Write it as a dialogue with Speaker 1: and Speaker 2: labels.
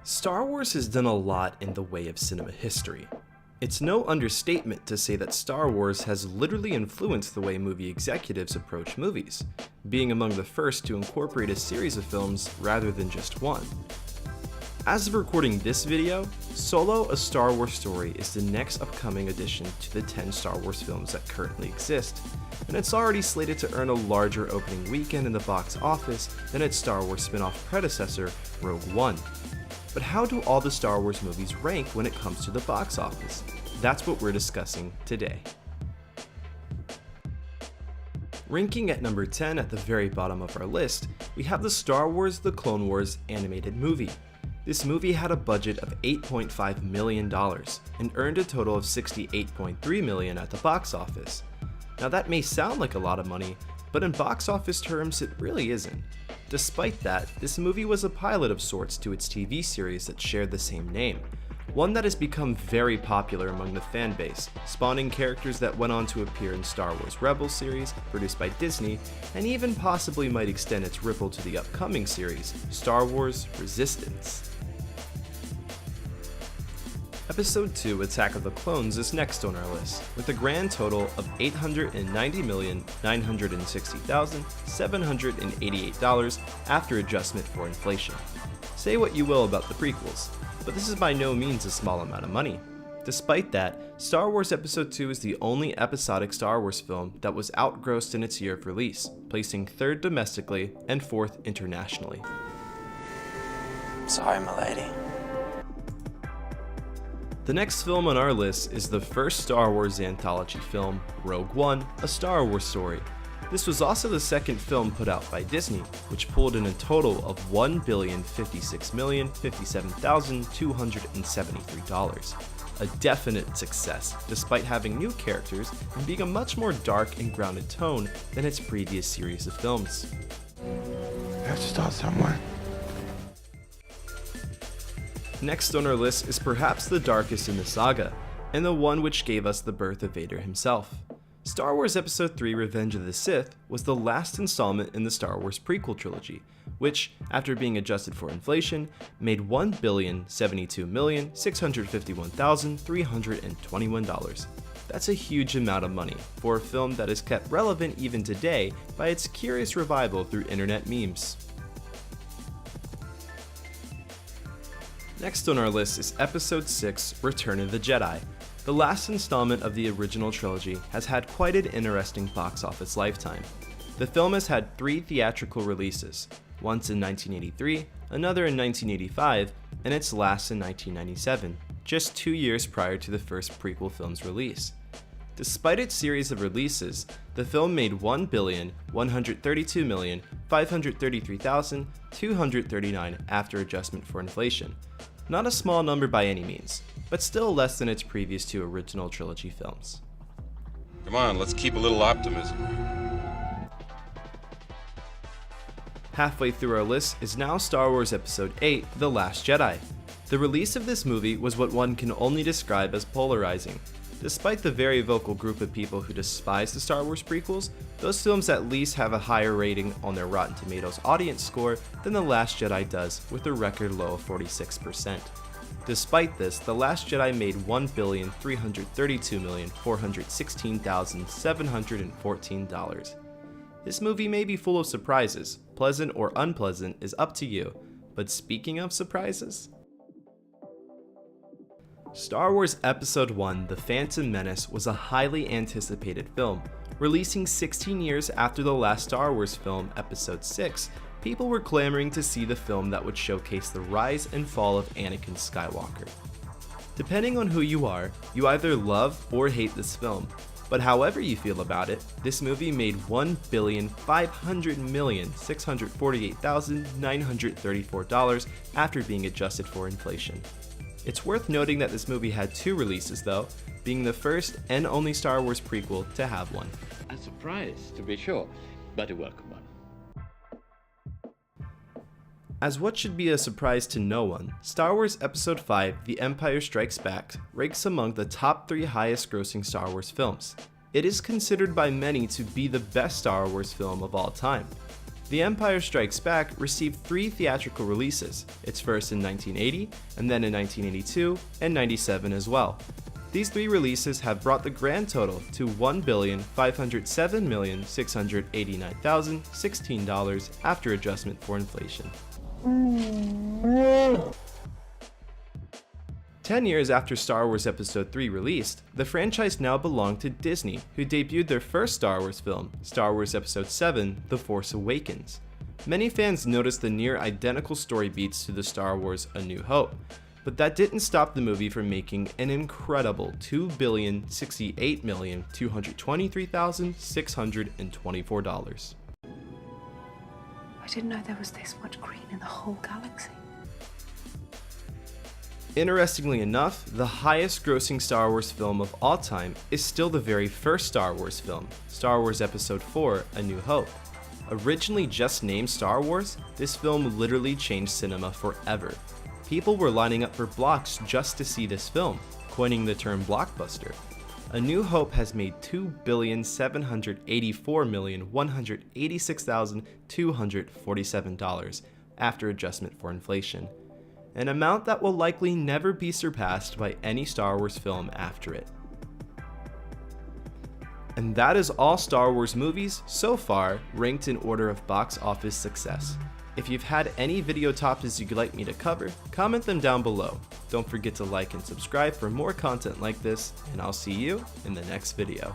Speaker 1: Star Wars has done a lot in the way of cinema history. It's no understatement to say that Star Wars has literally influenced the way movie executives approach movies, being among the first to incorporate a series of films rather than just one. As of recording this video, Solo: A Star Wars Story is the next upcoming addition to the 10 Star Wars films that currently exist, and it's already slated to earn a larger opening weekend in the box office than its Star Wars spin-off predecessor, Rogue One. But how do all the Star Wars movies rank when it comes to the box office? That's what we're discussing today. Ranking at number 10 at the very bottom of our list, we have the Star Wars: The Clone Wars animated movie. This movie had a budget of $8.5 million and earned a total of $68.3 million at the box office. Now that may sound like a lot of money, but in box office terms it really isn't. Despite that, this movie was a pilot of sorts to its TV series that shared the same name, one that has become very popular among the fan base, spawning characters that went on to appear in Star Wars Rebels series, produced by Disney, and even possibly might extend its ripple to the upcoming series, Star Wars Resistance. Episode 2, Attack of the Clones, is next on our list, with a grand total of $890,960,788 after adjustment for inflation. Say what you will about the prequels, but this is by no means a small amount of money. Despite that, Star Wars Episode 2 is the only episodic Star Wars film that was outgrossed in its year of release, placing 3rd domestically and 4th internationally.
Speaker 2: Sorry, milady.
Speaker 1: The next film on our list is the first Star Wars anthology film, Rogue One: A Star Wars Story. This was also the second film put out by Disney, which pulled in a total of $1,056,057,273. A definite success, despite having new characters and being a much more dark and grounded tone than its previous series of films.
Speaker 2: I have to start somewhere.
Speaker 1: Next on our list is perhaps the darkest in the saga, and the one which gave us the birth of Vader himself. Star Wars Episode 3: Revenge of the Sith was the last installment in the Star Wars prequel trilogy, which, after being adjusted for inflation, made $1,072,651,321. That's a huge amount of money for a film that is kept relevant even today by its curious revival through internet memes. Next on our list is Episode 6, Return of the Jedi. The last installment of the original trilogy has had quite an interesting box office lifetime. The film has had 3 theatrical releases, once in 1983, another in 1985, and its last in 1997, just 2 years prior to the first prequel film's release. Despite its series of releases, the film made $1,132,533,239 after adjustment for inflation. Not a small number by any means, but still less than its previous 2 original trilogy films.
Speaker 3: Come on, let's keep a little optimism.
Speaker 1: Halfway through our list is now Star Wars Episode 8, The Last Jedi. The release of this movie was what one can only describe as polarizing. Despite the very vocal group of people who despise the Star Wars prequels, those films at least have a higher rating on their Rotten Tomatoes audience score than The Last Jedi does, with a record low of 46%. Despite this, The Last Jedi made $1,332,416,714. This movie may be full of surprises, pleasant or unpleasant is up to you, but speaking of surprises, Star Wars Episode 1: The Phantom Menace was a highly anticipated film. Releasing 16 years after the last Star Wars film, Episode 6, people were clamoring to see the film that would showcase the rise and fall of Anakin Skywalker. Depending on who you are, you either love or hate this film, but however you feel about it, this movie made $1,500,648,934 after being adjusted for inflation. It's worth noting that this movie had 2 releases though, being the first and only Star Wars prequel to have one.
Speaker 4: A surprise, to be sure, but a welcome one.
Speaker 1: As what should be a surprise to no one, Star Wars Episode 5: The Empire Strikes Back ranks among the top 3 highest grossing Star Wars films. It is considered by many to be the best Star Wars film of all time. The Empire Strikes Back received 3 theatrical releases, its first in 1980, and then in 1982 and 97 as well. These 3 releases have brought the grand total to $1,507,689,016 after adjustment for inflation. 10 years after Star Wars Episode 3 released, the franchise now belonged to Disney, who debuted their first Star Wars film, Star Wars Episode 7, The Force Awakens. Many fans noticed the near identical story beats to the Star Wars A New Hope, but that didn't stop the movie from making an incredible $2,068,223,624.
Speaker 5: I didn't know there was this much green in the whole galaxy.
Speaker 1: Interestingly enough, the highest grossing Star Wars film of all time is still the very first Star Wars film, Star Wars Episode 4, A New Hope. Originally just named Star Wars, this film literally changed cinema forever. People were lining up for blocks just to see this film, coining the term blockbuster. A New Hope has made $2,784,186,247 after adjustment for inflation, an amount that will likely never be surpassed by any Star Wars film after it. And that is all Star Wars movies so far ranked in order of box office success. If you've had any video topics you'd like me to cover, comment them down below. Don't forget to like and subscribe for more content like this, and I'll see you in the next video.